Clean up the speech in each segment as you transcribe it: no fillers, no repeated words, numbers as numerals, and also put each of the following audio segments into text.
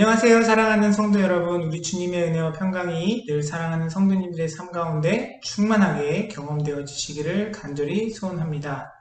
안녕하세요. 사랑하는 성도 여러분. 우리 주님의 은혜와 평강이 늘 사랑하는 성도님들의 삶 가운데 충만하게 경험되어 지시기를 간절히 소원합니다.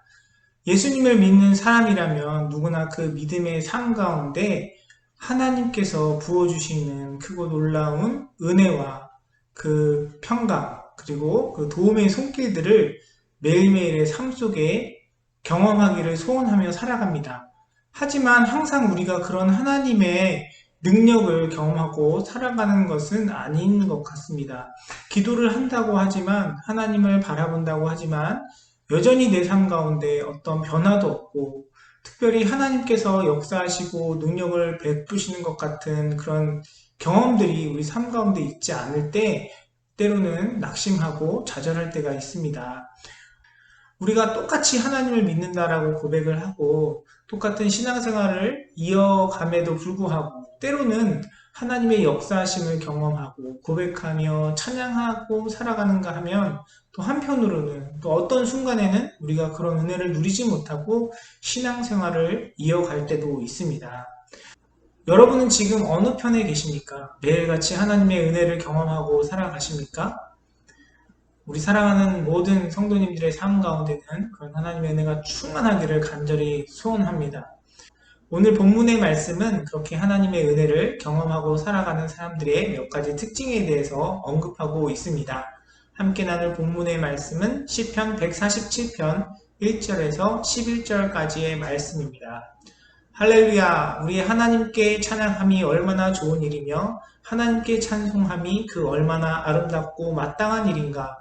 예수님을 믿는 사람이라면 누구나 그 믿음의 삶 가운데 하나님께서 부어주시는 크고 놀라운 은혜와 그 평강, 그리고 그 도움의 손길들을 매일매일의 삶 속에 경험하기를 소원하며 살아갑니다. 하지만 항상 우리가 그런 하나님의 능력을 경험하고 살아가는 것은 아닌 것 같습니다. 기도를 한다고 하지만, 하나님을 바라본다고 하지만 여전히 내 삶 가운데 어떤 변화도 없고, 특별히 하나님께서 역사하시고 능력을 베푸시는 것 같은 그런 경험들이 우리 삶 가운데 있지 않을 때 때로는 낙심하고 좌절할 때가 있습니다. 우리가 똑같이 하나님을 믿는다라고 고백을 하고 똑같은 신앙생활을 이어감에도 불구하고 때로는 하나님의 역사하심을 경험하고 고백하며 찬양하고 살아가는가 하면 또 한편으로는 또 어떤 순간에는 우리가 그런 은혜를 누리지 못하고 신앙생활을 이어갈 때도 있습니다. 여러분은 지금 어느 편에 계십니까? 매일같이 하나님의 은혜를 경험하고 살아가십니까? 우리 사랑하는 모든 성도님들의 삶 가운데는 그런 하나님의 은혜가 충만하기를 간절히 소원합니다. 오늘 본문의 말씀은 그렇게 하나님의 은혜를 경험하고 살아가는 사람들의 몇 가지 특징에 대해서 언급하고 있습니다. 함께 나눌 본문의 말씀은 시편 147편 1절에서 11절까지의 말씀입니다. 할렐루야, 우리 하나님께 찬양함이 얼마나 좋은 일이며 하나님께 찬송함이 그 얼마나 아름답고 마땅한 일인가.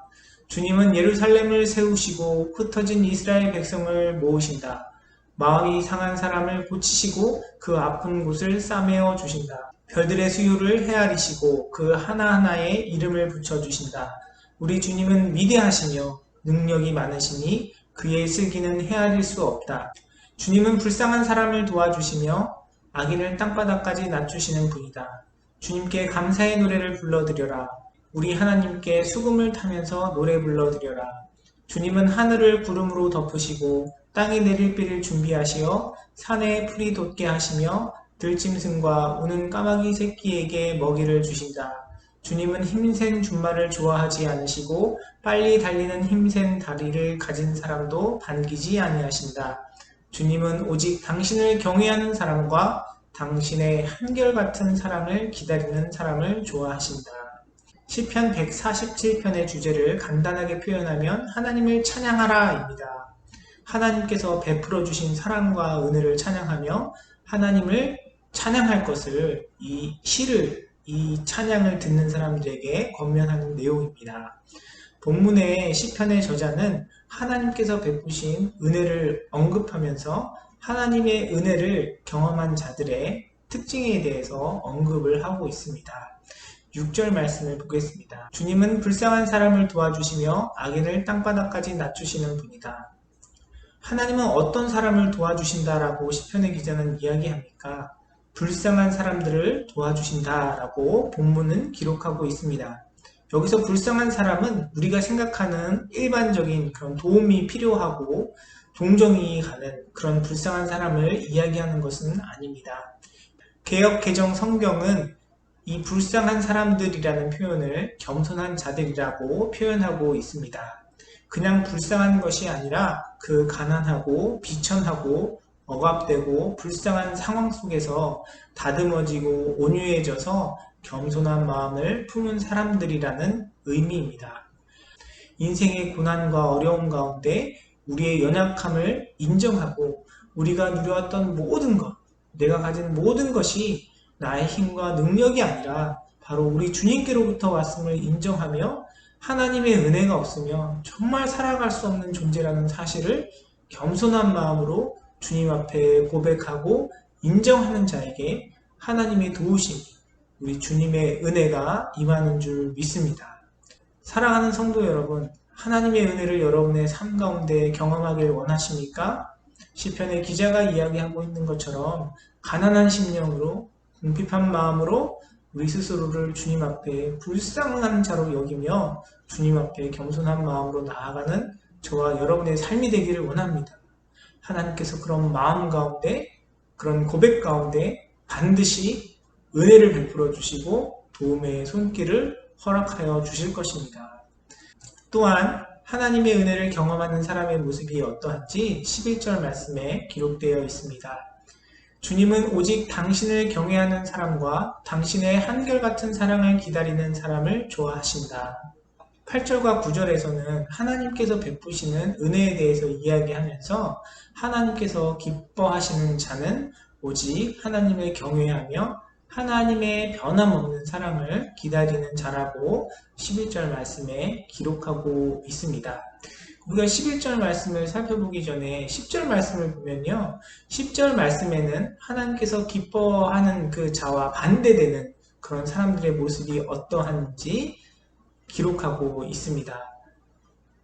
주님은 예루살렘을 세우시고 흩어진 이스라엘 백성을 모으신다. 마음이 상한 사람을 고치시고 그 아픈 곳을 싸매어 주신다. 별들의 수요를 헤아리시고 그 하나하나에 이름을 붙여주신다. 우리 주님은 위대하시며 능력이 많으시니 그의 슬기는 헤아릴 수 없다. 주님은 불쌍한 사람을 도와주시며 악인을 땅바닥까지 낮추시는 분이다. 주님께 감사의 노래를 불러드려라. 우리 하나님께 수금을 타면서 노래 불러드려라. 주님은 하늘을 구름으로 덮으시고 땅에 내릴 비를 준비하시어 산에 풀이 돋게 하시며 들짐승과 우는 까마귀 새끼에게 먹이를 주신다. 주님은 힘센 준말을 좋아하지 않으시고 빨리 달리는 힘센 다리를 가진 사람도 반기지 아니하신다. 주님은 오직 당신을 경외하는 사람과 당신의 한결같은 사랑을 기다리는 사람을 좋아하신다. 시편 147편의 주제를 간단하게 표현하면 하나님을 찬양하라입니다. 하나님께서 베풀어 주신 사랑과 은혜를 찬양하며 하나님을 찬양할 것을 이 시를, 이 찬양을 듣는 사람들에게 권면하는 내용입니다. 본문의 시편의 저자는 하나님께서 베푸신 은혜를 언급하면서 하나님의 은혜를 경험한 자들의 특징에 대해서 언급을 하고 있습니다. 6절 말씀을 보겠습니다. 주님은 불쌍한 사람을 도와주시며 악인을 땅바닥까지 낮추시는 분이다. 하나님은 어떤 사람을 도와주신다라고 시편의 기자는 이야기합니까? 불쌍한 사람들을 도와주신다라고 본문은 기록하고 있습니다. 여기서 불쌍한 사람은 우리가 생각하는 일반적인 그런 도움이 필요하고 동정이 가는 그런 불쌍한 사람을 이야기하는 것은 아닙니다. 개역 개정 성경은 이 불쌍한 사람들이라는 표현을 겸손한 자들이라고 표현하고 있습니다. 그냥 불쌍한 것이 아니라 그 가난하고 비천하고 억압되고 불쌍한 상황 속에서 다듬어지고 온유해져서 겸손한 마음을 품은 사람들이라는 의미입니다. 인생의 고난과 어려움 가운데 우리의 연약함을 인정하고 우리가 누려왔던 모든 것, 내가 가진 모든 것이 나의 힘과 능력이 아니라 바로 우리 주님께로부터 왔음을 인정하며 하나님의 은혜가 없으면 정말 살아갈 수 없는 존재라는 사실을 겸손한 마음으로 주님 앞에 고백하고 인정하는 자에게 하나님의 도우심이, 우리 주님의 은혜가 임하는 줄 믿습니다. 사랑하는 성도 여러분, 하나님의 은혜를 여러분의 삶 가운데 경험하길 원하십니까? 시편의 기자가 이야기하고 있는 것처럼 가난한 심령으로 궁핍한 마음으로 우리 스스로를 주님 앞에 불쌍한 자로 여기며 주님 앞에 겸손한 마음으로 나아가는 저와 여러분의 삶이 되기를 원합니다. 하나님께서 그런 마음 가운데, 그런 고백 가운데 반드시 은혜를 베풀어 주시고 도움의 손길을 허락하여 주실 것입니다. 또한 하나님의 은혜를 경험하는 사람의 모습이 어떠한지 11절 말씀에 기록되어 있습니다. 주님은 오직 당신을 경외하는 사람과 당신의 한결같은 사랑을 기다리는 사람을 좋아하신다. 8절과 9절에서는 하나님께서 베푸시는 은혜에 대해서 이야기하면서 하나님께서 기뻐하시는 자는 오직 하나님을 경외하며 하나님의 변함없는 사랑을 기다리는 자라고 11절 말씀에 기록하고 있습니다. 우리가 11절 말씀을 살펴보기 전에 10절 말씀을 보면요. 10절 말씀에는 하나님께서 기뻐하는 그 자와 반대되는 그런 사람들의 모습이 어떠한지 기록하고 있습니다.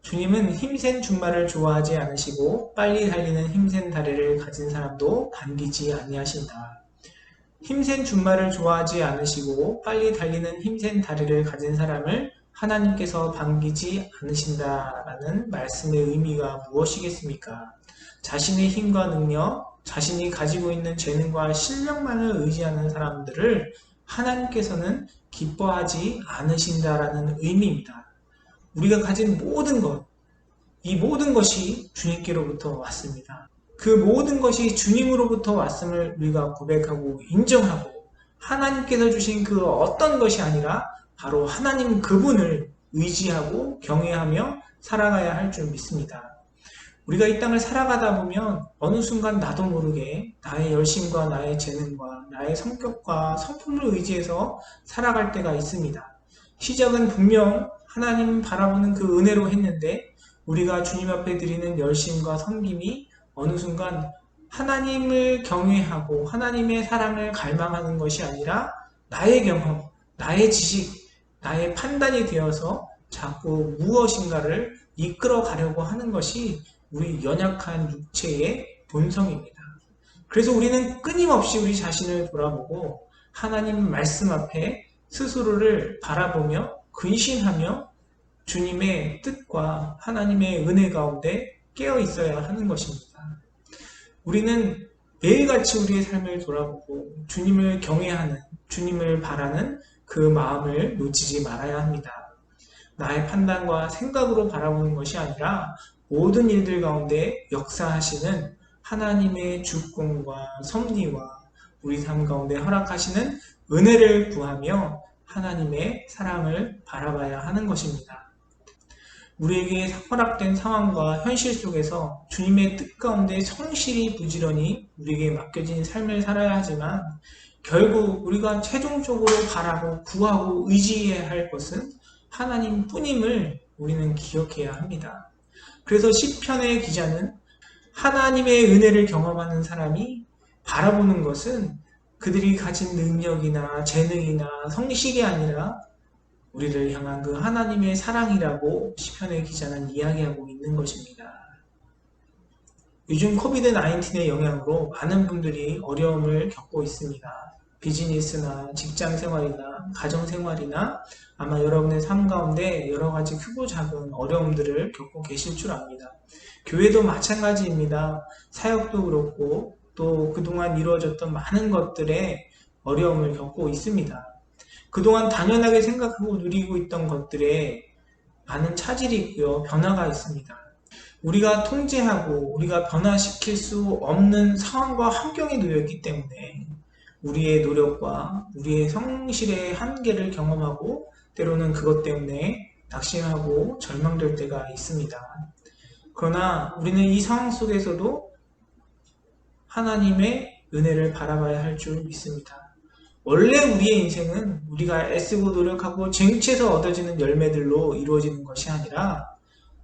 주님은 힘센 준말을 좋아하지 않으시고 빨리 달리는 힘센 다리를 가진 사람도 반기지 아니하신다. 힘센 준말을 좋아하지 않으시고 빨리 달리는 힘센 다리를 가진 사람을 하나님께서 반기지 않으신다라는 말씀의 의미가 무엇이겠습니까? 자신의 힘과 능력, 자신이 가지고 있는 재능과 실력만을 의지하는 사람들을 하나님께서는 기뻐하지 않으신다라는 의미입니다. 우리가 가진 모든 것, 이 모든 것이 주님께로부터 왔습니다. 그 모든 것이 주님으로부터 왔음을 우리가 고백하고 인정하고 하나님께서 주신 그 어떤 것이 아니라 바로 하나님 그분을 의지하고 경외하며 살아가야 할 줄 믿습니다. 우리가 이 땅을 살아가다 보면 어느 순간 나도 모르게 나의 열심과 나의 재능과 나의 성격과 성품을 의지해서 살아갈 때가 있습니다. 시작은 분명 하나님 바라보는 그 은혜로 했는데 우리가 주님 앞에 드리는 열심과 섬김이 어느 순간 하나님을 경외하고 하나님의 사랑을 갈망하는 것이 아니라 나의 경험, 나의 지식, 나의 판단이 되어서 자꾸 무엇인가를 이끌어 가려고 하는 것이 우리 연약한 육체의 본성입니다. 그래서 우리는 끊임없이 우리 자신을 돌아보고 하나님 말씀 앞에 스스로를 바라보며 근신하며 주님의 뜻과 하나님의 은혜 가운데 깨어 있어야 하는 것입니다. 우리는 매일같이 우리의 삶을 돌아보고 주님을 경외하는, 주님을 바라는 그 마음을 놓치지 말아야 합니다. 나의 판단과 생각으로 바라보는 것이 아니라 모든 일들 가운데 역사하시는 하나님의 주권과 섭리와 우리 삶 가운데 허락하시는 은혜를 구하며 하나님의 사랑을 바라봐야 하는 것입니다. 우리에게 허락된 상황과 현실 속에서 주님의 뜻 가운데 성실히 부지런히 우리에게 맡겨진 삶을 살아야 하지만 결국 우리가 최종적으로 바라고 구하고 의지해야 할 것은 하나님 뿐임을 우리는 기억해야 합니다. 그래서 시편의 기자는 하나님의 은혜를 경험하는 사람이 바라보는 것은 그들이 가진 능력이나 재능이나 성식이 아니라 우리를 향한 그 하나님의 사랑이라고 시편의 기자는 이야기하고 있는 것입니다. 요즘 코비드-19의 영향으로 많은 분들이 어려움을 겪고 있습니다. 비즈니스나 직장 생활이나 가정 생활이나 아마 여러분의 삶 가운데 여러 가지 크고 작은 어려움들을 겪고 계실 줄 압니다. 교회도 마찬가지입니다. 사역도 그렇고 또 그동안 이루어졌던 많은 것들에 어려움을 겪고 있습니다. 그동안 당연하게 생각하고 누리고 있던 것들에 많은 차질이 있고요. 변화가 있습니다. 우리가 통제하고 우리가 변화시킬 수 없는 상황과 환경에 놓여 있기 때문에 우리의 노력과 우리의 성실의 한계를 경험하고 때로는 그것 때문에 낙심하고 절망될 때가 있습니다. 그러나 우리는 이 상황 속에서도 하나님의 은혜를 바라봐야 할 줄 믿습니다. 원래 우리의 인생은 우리가 애쓰고 노력하고 쟁취해서 얻어지는 열매들로 이루어지는 것이 아니라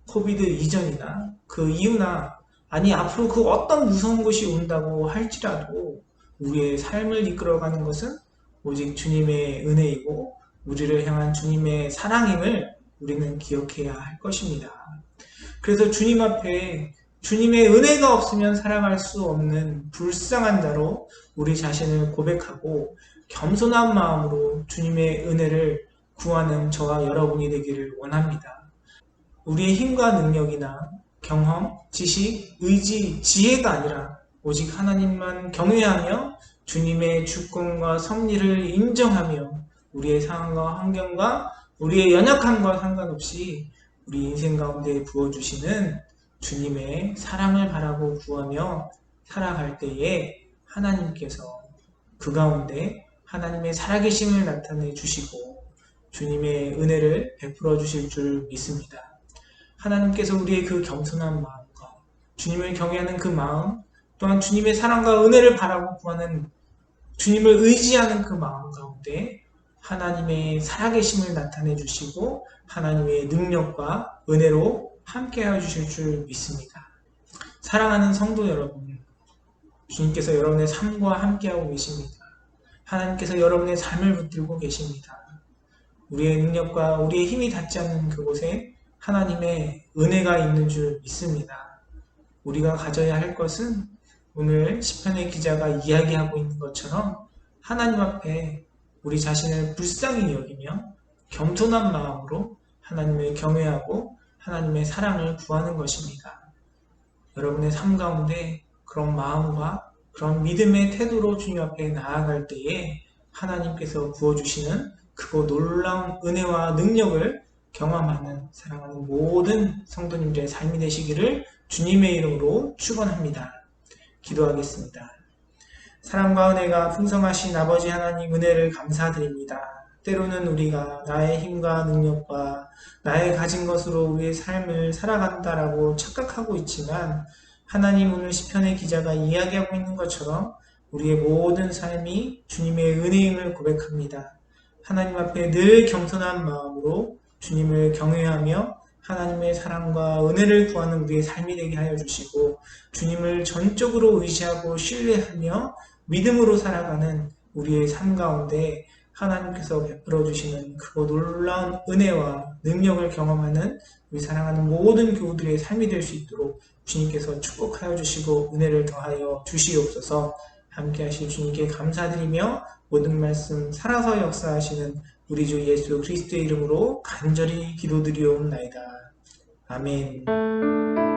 코비드 이전이나 그 이후나 아니 앞으로 그 어떤 무서운 것이 온다고 할지라도 우리의 삶을 이끌어가는 것은 오직 주님의 은혜이고 우리를 향한 주님의 사랑임을 우리는 기억해야 할 것입니다. 그래서 주님 앞에 주님의 은혜가 없으면 살아갈 수 없는 불쌍한 자로 우리 자신을 고백하고 겸손한 마음으로 주님의 은혜를 구하는 저와 여러분이 되기를 원합니다. 우리의 힘과 능력이나 경험, 지식, 의지, 지혜가 아니라 오직 하나님만 경외하며 주님의 주권과 섭리를 인정하며 우리의 상황과 환경과 우리의 연약함과 상관없이 우리 인생 가운데 부어주시는 주님의 사랑을 바라고 구하며 살아갈 때에 하나님께서 그 가운데 하나님의 살아계심을 나타내 주시고 주님의 은혜를 베풀어 주실 줄 믿습니다. 하나님께서 우리의 그 겸손한 마음과 주님을 경외하는 그 마음, 또한 주님의 사랑과 은혜를 바라고 구하는 주님을 의지하는 그 마음 가운데 하나님의 살아계심을 나타내 주시고 하나님의 능력과 은혜로 함께하여 주실 줄 믿습니다. 사랑하는 성도 여러분, 주님께서 여러분의 삶과 함께하고 계십니다. 하나님께서 여러분의 삶을 붙들고 계십니다. 우리의 능력과 우리의 힘이 닿지 않는 그곳에 하나님의 은혜가 있는 줄 믿습니다. 우리가 가져야 할 것은 오늘 시편의 기자가 이야기하고 있는 것처럼 하나님 앞에 우리 자신을 불쌍히 여기며 겸손한 마음으로 하나님을 경외하고 하나님의 사랑을 구하는 것입니다. 여러분의 삶 가운데 그런 마음과 그런 믿음의 태도로 주님 앞에 나아갈 때에 하나님께서 부어주시는 그 놀라운 은혜와 능력을 경험하는 사랑하는 모든 성도님들의 삶이 되시기를 주님의 이름으로 축원합니다. 기도하겠습니다. 사랑과 은혜가 풍성하신 아버지 하나님 은혜를 감사드립니다. 때로는 우리가 나의 힘과 능력과 나의 가진 것으로 우리의 삶을 살아간다라고 착각하고 있지만 하나님 오늘 시편의 기자가 이야기하고 있는 것처럼 우리의 모든 삶이 주님의 은혜임을 고백합니다. 하나님 앞에 늘 겸손한 마음으로 주님을 경외하며 하나님의 사랑과 은혜를 구하는 우리의 삶이 되게 하여 주시고 주님을 전적으로 의지하고 신뢰하며 믿음으로 살아가는 우리의 삶 가운데 하나님께서 베풀어 주시는 그 놀라운 은혜와 능력을 경험하는 우리 사랑하는 모든 교우들의 삶이 될 수 있도록 주님께서 축복하여 주시고 은혜를 더하여 주시옵소서. 함께 하실 주님께 감사드리며 모든 말씀 살아서 역사하시는 우리 주 예수 그리스도의 이름으로 간절히 기도드리옵나이다. 아멘.